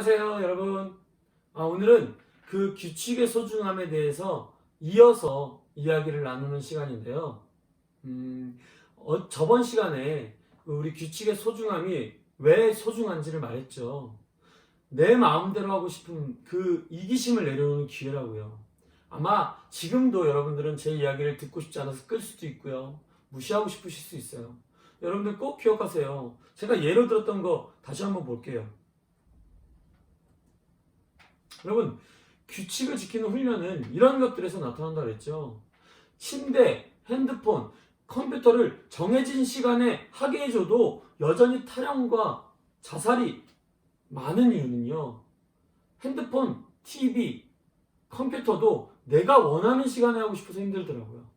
안녕하세요, 여러분. 오늘은 그 규칙의 소중함에 대해서 이어서 이야기를 나누는 시간인데요. 저번 시간에 우리 규칙의 소중함이 왜 소중한지를 말했죠. 내 마음대로 하고 싶은 그 이기심을 내려놓는 기회라고요. 아마 지금도 여러분들은 제 이야기를 듣고 싶지 않아서 끌 수도 있고요. 무시하고 싶으실 수 있어요. 여러분들 꼭 기억하세요. 제가 예로 들었던 거 다시 한번 볼게요. 여러분, 규칙을 지키는 훈련은 이런 것들에서 나타난다 그랬죠. 침대, 핸드폰, 컴퓨터를 정해진 시간에 하게 해줘도 여전히 타령과 자살이 많은 이유는요. 핸드폰, TV, 컴퓨터도 내가 원하는 시간에 하고 싶어서 힘들더라고요.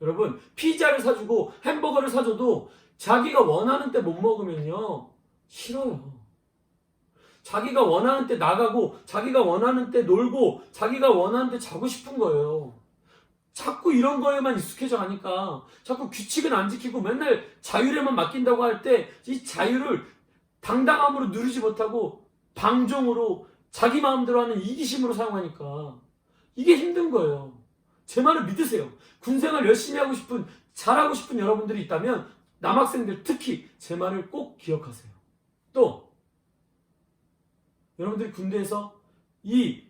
여러분, 피자를 사주고 햄버거를 사줘도 자기가 원하는 때 못 먹으면요. 싫어요. 자기가 원하는 때 나가고 자기가 원하는 때 놀고 자기가 원하는 때 자고 싶은 거예요. 자꾸 이런 거에만 익숙해져 가니까 자꾸 규칙은 안 지키고 맨날 자율에만 맡긴다고 할 때 이 자유를 당당함으로 누리지 못하고 방종으로 자기 마음대로 하는 이기심으로 사용하니까 이게 힘든 거예요. 제 말을 믿으세요. 군생활 열심히 하고 싶은 잘하고 싶은 여러분들이 있다면 남학생들 특히 제 말을 꼭 기억하세요. 또 여러분들이 군대에서 이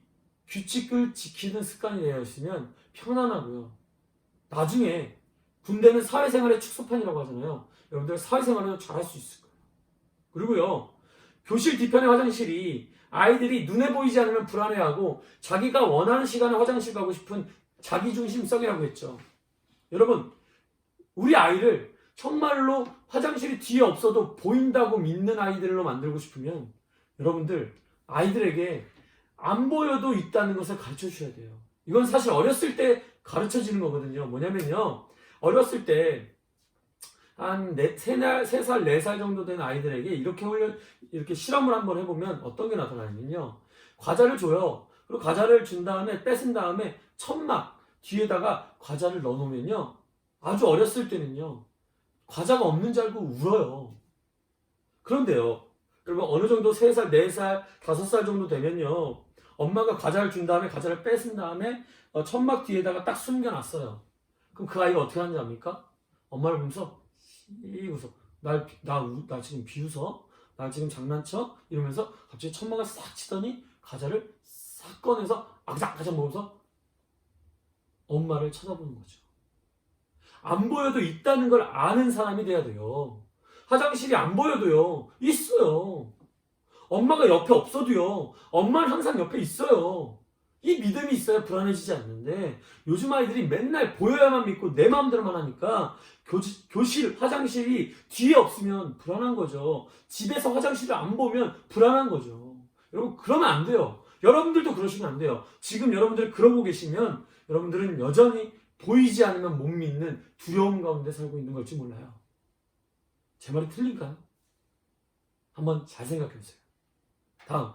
규칙을 지키는 습관이 되어 있으면 편안하고요. 나중에 군대는 사회생활의 축소판이라고 하잖아요. 여러분들 사회생활을 잘할 수 있을 거예요. 그리고요. 교실 뒤편의 화장실이 아이들이 눈에 보이지 않으면 불안해하고 자기가 원하는 시간에 화장실 가고 싶은 자기중심성이라고 했죠. 여러분, 우리 아이를 정말로 화장실이 뒤에 없어도 보인다고 믿는 아이들로 만들고 싶으면 여러분들 아이들에게 안 보여도 있다는 것을 가르쳐 주셔야 돼요. 이건 사실 어렸을 때 가르쳐지는 거거든요. 뭐냐면요. 어렸을 때 한 3살, 4살 정도 된 아이들에게 이렇게 실험을 한번 해보면 어떤 게 나타나냐면요. 과자를 줘요. 그리고 과자를 준 다음에 뺏은 다음에 천막 뒤에다가 과자를 넣어놓으면요. 아주 어렸을 때는요. 과자가 없는 줄 알고 울어요. 그런데요. 여러분 어느 정도 3살, 4살, 5살 정도 되면요. 엄마가 과자를 준 다음에 과자를 뺏은 다음에 천막 뒤에다가 딱 숨겨놨어요. 그럼 그 아이가 어떻게 하는지 압니까? 엄마를 보면서 씩 웃어. 나 지금 비웃어? 나 지금 장난쳐? 이러면서 갑자기 천막을 싹 치더니 과자를 싹 꺼내서 아작아작 먹으면서 엄마를 쳐다보는 거죠. 안 보여도 있다는 걸 아는 사람이 돼야 돼요. 화장실이 안 보여도요. 있어요. 엄마가 옆에 없어도요. 엄마는 항상 옆에 있어요. 이 믿음이 있어야 불안해지지 않는데 요즘 아이들이 맨날 보여야만 믿고 내 마음대로만 하니까 교실, 화장실이 뒤에 없으면 불안한 거죠. 집에서 화장실을 안 보면 불안한 거죠. 여러분 그러면 안 돼요. 여러분들도 그러시면 안 돼요. 지금 여러분들이 그러고 계시면 여러분들은 여전히 보이지 않으면 못 믿는 두려움 가운데 살고 있는 걸지 몰라요. 제 말이 틀린가요? 한번 잘 생각해 보세요. 다음,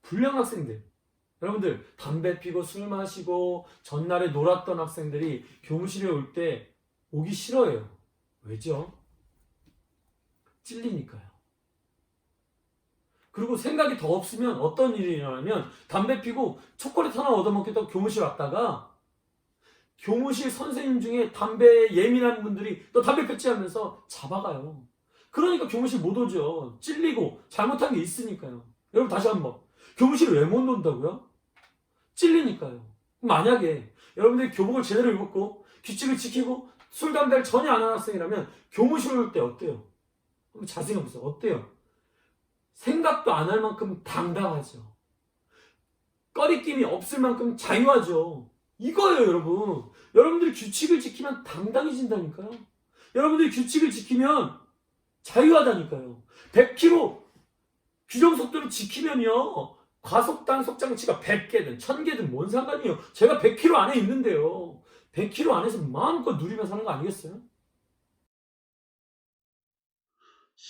불량 학생들. 여러분들 담배 피고 술 마시고 전날에 놀았던 학생들이 교무실에 올 때 오기 싫어해요. 왜죠? 찔리니까요. 그리고 생각이 더 없으면 어떤 일이 일어나면 담배 피고 초콜릿 하나 얻어먹겠다고 교무실 왔다가 교무실 선생님 중에 담배에 예민한 분들이 너 담배 폈지 하면서 잡아가요. 그러니까 교무실 못 오죠. 찔리고 잘못한 게 있으니까요. 여러분 다시 한번. 교무실을 왜 못 온다고요? 찔리니까요. 만약에 여러분들이 교복을 제대로 입었고 규칙을 지키고 술, 담배를 전혀 안 하는 학생이라면 교무실 올 때 어때요? 한번 잘 생각해보세요. 어때요? 생각도 안 할 만큼 당당하죠. 꺼리낌이 없을 만큼 자유하죠. 이거예요, 여러분. 여러분들이 규칙을 지키면 당당해진다니까요. 여러분들이 규칙을 지키면 자유하다니까요. 100km 규정 속도를 지키면요. 과속 단속 장치가 100개든 1000개든 뭔 상관이에요. 제가 100km 안에 있는데요. 100km 안에서 마음껏 누리며 사는 거 아니겠어요?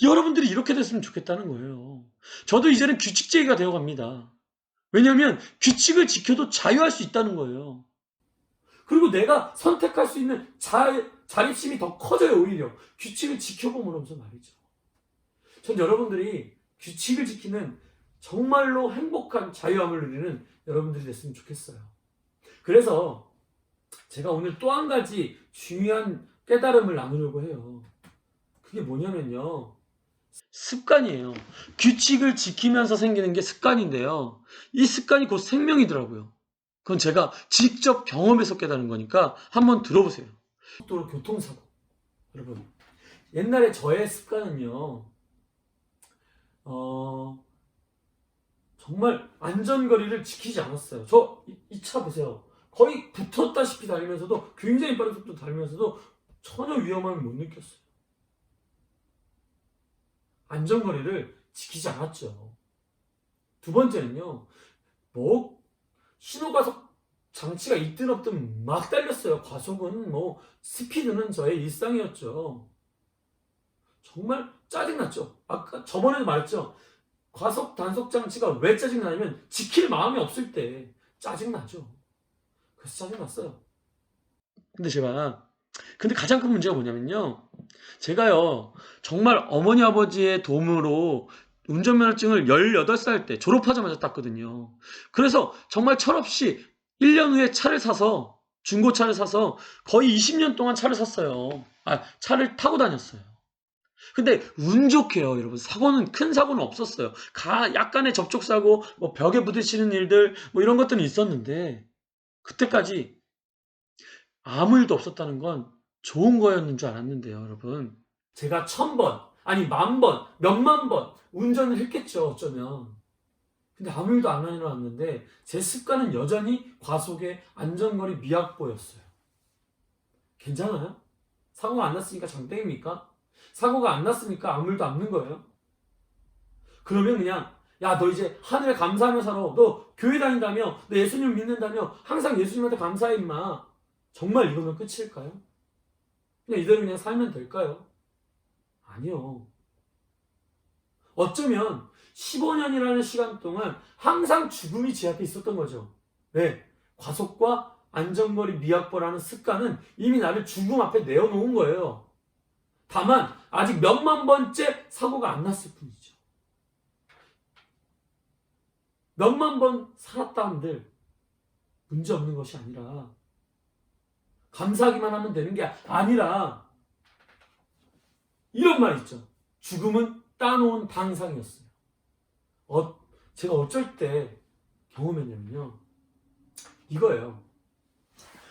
여러분들이 이렇게 됐으면 좋겠다는 거예요. 저도 이제는 규칙쟁이가 되어갑니다. 왜냐하면 규칙을 지켜도 자유할 수 있다는 거예요. 그리고 내가 선택할 수 있는 자립심이 더 커져요, 오히려. 규칙을 지켜봄으로써 말이죠. 전 여러분들이 규칙을 지키는 정말로 행복한 자유함을 누리는 여러분들이 됐으면 좋겠어요. 그래서 제가 오늘 또 한 가지 중요한 깨달음을 나누려고 해요. 그게 뭐냐면요. 습관이에요. 규칙을 지키면서 생기는 게 습관인데요. 이 습관이 곧 생명이더라고요. 그건 제가 직접 경험해서 깨달은 거니까 한번 들어보세요. 고속도로 교통사고. 여러분, 옛날에 저의 습관은요. 정말 안전거리를 지키지 않았어요. 이 차 보세요. 거의 붙었다시피 달리면서도 굉장히 빠른 속도 달리면서도 전혀 위험함을 못 느꼈어요. 안전거리를 지키지 않았죠. 두 번째는요. 신호가속 장치가 있든 없든 막 달렸어요. 과속은 스피드는 저의 일상이었죠. 정말 짜증났죠. 아까 저번에도 말했죠. 과속 단속 장치가 왜 짜증나냐면 지킬 마음이 없을 때 짜증나죠. 그래서 짜증났어요. 근데 가장 큰 문제가 뭐냐면요. 제가요, 정말 어머니 아버지의 도움으로 운전면허증을 18살 때 졸업하자마자 땄거든요. 그래서 정말 철없이 1년 후에 중고차를 사서 거의 20년 동안 차를 샀어요. 차를 타고 다녔어요. 근데 운 좋게요, 여러분. 큰 사고는 없었어요. 약간의 접촉사고, 벽에 부딪히는 일들, 이런 것들은 있었는데, 그때까지 아무 일도 없었다는 건 좋은 거였는 줄 알았는데요, 여러분. 제가 1000번, 아니 10,000번, 몇만 번 운전을 했겠죠, 어쩌면. 근데 아무 일도 안 일어났는데 제 습관은 여전히 과속의 안전거리 미약보였어요. 괜찮아요? 사고가 안 났으니까 장땡입니까? 사고가 안 났으니까 아무 일도 없는 거예요? 그러면 그냥 야, 너 이제 하늘에 감사하며 살아. 너 교회 다닌다며? 너 예수님 믿는다며? 항상 예수님한테 감사해, 임마. 정말 이거면 끝일까요? 그냥 이대로 그냥 살면 될까요? 아니요. 어쩌면 15년이라는 시간 동안 항상 죽음이 제 앞에 있었던 거죠. 왜? 과속과 안전거리 미약보라는 습관은 이미 나를 죽음 앞에 내어놓은 거예요. 다만 아직 몇만 번째 사고가 안 났을 뿐이죠. 몇만 번 살았다 한들 문제 없는 것이 아니라 감사하기만 하면 되는 게 아니라 이런 말 있죠. 죽음은 따놓은 당상이었어요. 제가 어쩔 때 경험했냐면요. 이거예요.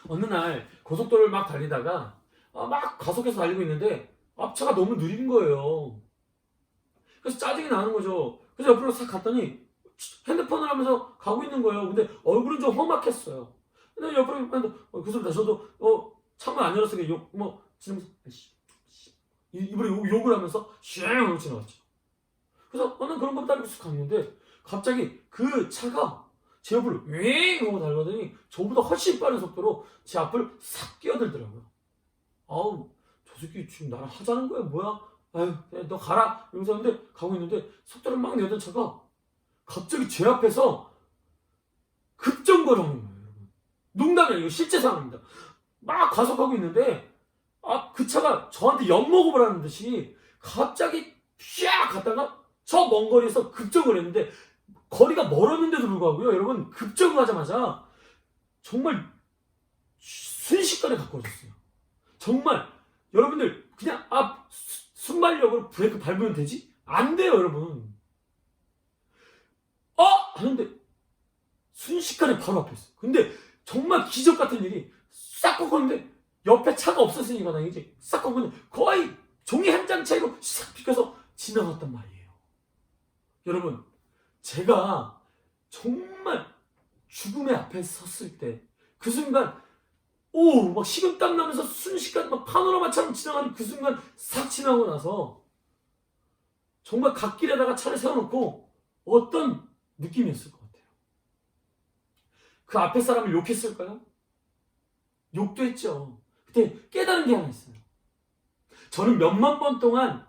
어느 날 고속도로를 막 달리다가 막 가속해서 달리고 있는데 앞차가 너무 느린 거예요. 그래서 짜증이 나는 거죠. 그래서 옆으로 싹 갔더니 핸드폰을 하면서 가고 있는 거예요. 근데 얼굴은 좀 험악했어요. 근데 옆으로 했는데 그 소리 나셔도 창문 안 열었으니까 지르면서 입으로 욕을 하면서 쉥 하고 지나갔죠. 그래서 난 그런 거 따르고 쑥 갔는데 갑자기 그 차가 제 옆을 윙 하고 달려가더니 저보다 훨씬 빠른 속도로 제 앞을 싹 끼어들더라고요. 아우, 저 새끼 지금 나랑 하자는 거야 뭐야? 아유, 너 가라 이러면서 근데 가고 있는데 속도를 막 내던 차가 갑자기 제 앞에서 급정거를 하는 거예요. 여러분. 농담이 아니고 실제 상황입니다. 막 가속하고 있는데 그 차가 저한테 엿먹어을 하는 듯이 갑자기 쫙 갔다가 저 먼 거리에서 급정을 했는데 거리가 멀었는데도 불구하고요. 여러분 급정을 하자마자 정말 순식간에 가까워졌어요. 정말 여러분들 그냥 순발력으로 브레이크 밟으면 되지? 안 돼요, 여러분. 하는데 순식간에 바로 앞에 있어. 근데 정말 기적 같은 일이 싹 꺾었는데 옆에 차가 없었으니까 다행이지. 싹 꺾었는데 거의 종이 한 장 차이로 싹 비켜서 지나갔단 말이에요. 여러분, 제가 정말 죽음의 앞에 섰을 때 그 순간 막 식은땀 나면서 순식간 막 파노라마처럼 지나가는 그 순간 싹 지나고 나서 정말 갓길에다가 차를 세워놓고 어떤 느낌이었을 것 같아요. 그 앞에 사람을 욕했을까요? 욕도 했죠. 그때 깨달은 게 하나 있어요. 저는 몇만 번 동안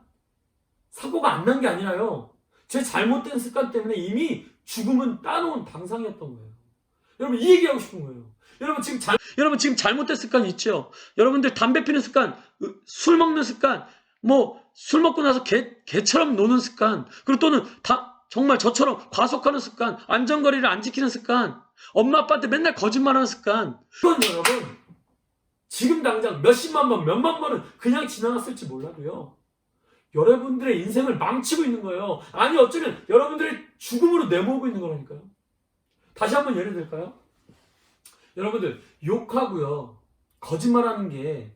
사고가 안 난 게 아니라요. 제 잘못된 습관 때문에 이미 죽음은 따놓은 당상이었던 거예요. 여러분 이 얘기하고 싶은 거예요. 여러분 지금 잘못된 습관 있죠? 여러분들 담배 피는 습관, 술 먹는 습관, 술 먹고 나서 개처럼 노는 습관, 그리고 또는 정말 저처럼 과속하는 습관, 안전거리를 안 지키는 습관, 엄마 아빠한테 맨날 거짓말하는 습관. 이건 여러분 지금 당장 몇십만 번, 몇만 번은 그냥 지나갔을지 몰라도요, 여러분들의 인생을 망치고 있는 거예요. 아니 어쩌면 여러분들의 죽음으로 내모으고 있는 거라니까요. 다시 한번 예를 들까요? 여러분들 욕하고요, 거짓말하는 게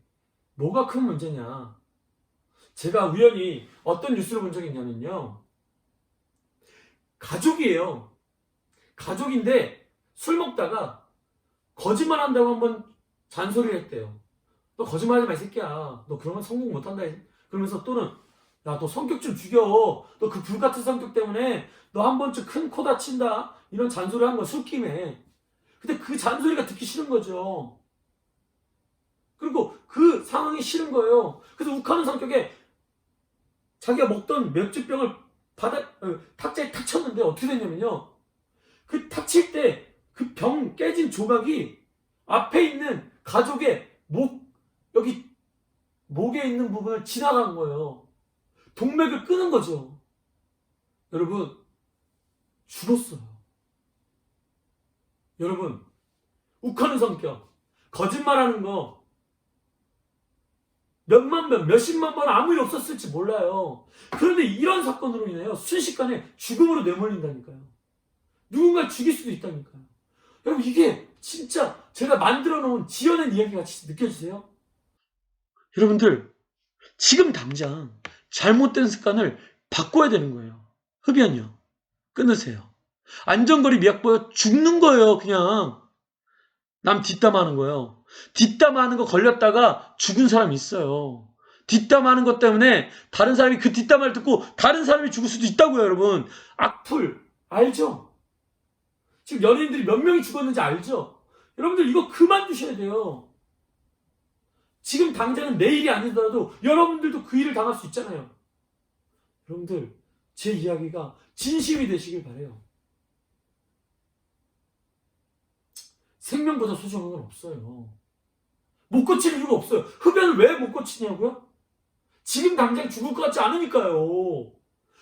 뭐가 큰 문제냐. 제가 우연히 어떤 뉴스를 본 적이 있냐면요, 가족이에요. 가족인데 술 먹다가 거짓말한다고 한번 잔소리를 했대요. 너 거짓말하지 마, 이 새끼야. 너 그러면 성공 못한다. 그러면서 또는 야, 너 성격 좀 죽여. 너 그 불같은 성격 때문에 너 한 번쯤 큰 코 다친다. 이런 잔소리 한 거 술김에. 근데 그 잔소리가 듣기 싫은 거죠. 그리고 그 상황이 싫은 거예요. 그래서 욱하는 성격에 자기가 먹던 맥주병을 탁자에 탁 쳤는데 어떻게 됐냐면요, 그 탁 칠 때 그 병 깨진 조각이 앞에 있는 가족의 여기 목에 있는 부분을 지나간 거예요. 동맥을 끄는 거죠. 여러분, 죽었어요. 여러분, 욱하는 성격, 거짓말하는 거 몇만 번, 몇십만 번 아무 일 없었을지 몰라요. 그런데 이런 사건으로 인해요, 순식간에 죽음으로 내몰린다니까요. 누군가를 죽일 수도 있다니까요. 여러분, 이게 진짜 제가 만들어 놓은 지어낸 이야기 같이 느껴지세요? 여러분들, 지금 당장 잘못된 습관을 바꿔야 되는 거예요. 흡연이요. 끊으세요. 안전거리 미약 보여 죽는 거예요, 그냥. 남 뒷담하는 거예요. 뒷담하는 거 걸렸다가 죽은 사람이 있어요. 뒷담하는 것 때문에 다른 사람이 그 뒷담화를 듣고 다른 사람이 죽을 수도 있다고요, 여러분. 악플 알죠? 지금 연예인들이 몇 명이 죽었는지 알죠? 여러분들 이거 그만두셔야 돼요. 지금 당장은 내일이 아니더라도 여러분들도 그 일을 당할 수 있잖아요. 여러분들, 제 이야기가 진심이 되시길 바래요. 생명보다 소중한 건 없어요. 못 고치는 이유가 없어요. 흡연을 왜 못 고치냐고요? 지금 당장 죽을 것 같지 않으니까요.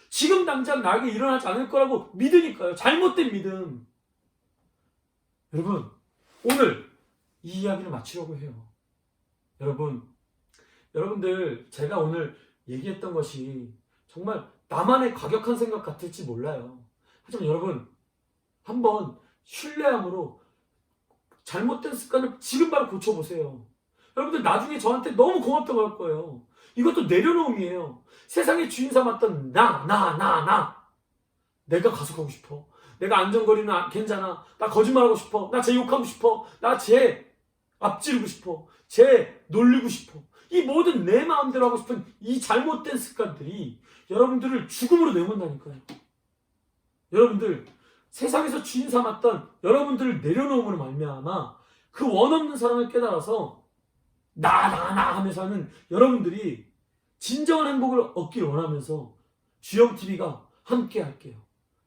지금 당장 나에게 일어나지 않을 거라고 믿으니까요. 잘못된 믿음. 여러분, 오늘 이 이야기를 마치려고 해요. 여러분들, 제가 오늘 얘기했던 것이 정말 나만의 과격한 생각 같을지 몰라요. 하지만 여러분, 한번 신뢰함으로 잘못된 습관을 지금 바로 고쳐보세요. 여러분들 나중에 저한테 너무 고맙다고 할 거예요. 이것도 내려놓음이에요. 세상의 주인 삼았던 나. 내가 가속하고 싶어. 내가 안전거리는 괜찮아. 나 거짓말하고 싶어. 나 쟤 욕하고 싶어. 나 쟤 앞지르고 싶어. 쟤 놀리고 싶어. 이 모든 내 마음대로 하고 싶은 이 잘못된 습관들이 여러분들을 죽음으로 내몬다니까요. 여러분들, 세상에서 주인 삼았던 여러분들을 내려놓음으로 말미암아 그 원없는 사랑을 깨달아서 나 하면서 하는 여러분들이 진정한 행복을 얻기를 원하면서 주영TV가 함께 할게요.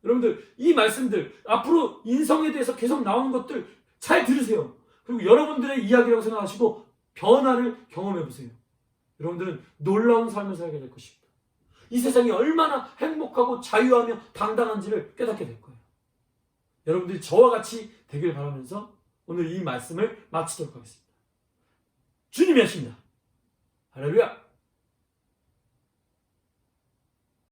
여러분들, 이 말씀들 앞으로 인성에 대해서 계속 나오는 것들 잘 들으세요. 그리고 여러분들의 이야기라고 생각하시고 변화를 경험해보세요. 여러분들은 놀라운 삶을 살게 될 것입니다. 이 세상이 얼마나 행복하고 자유하며 당당한지를 깨닫게 될 거예요. 여러분들이 저와 같이 되길 바라면서 오늘 이 말씀을 마치도록 하겠습니다. 주님이 하십니다. 할렐루야.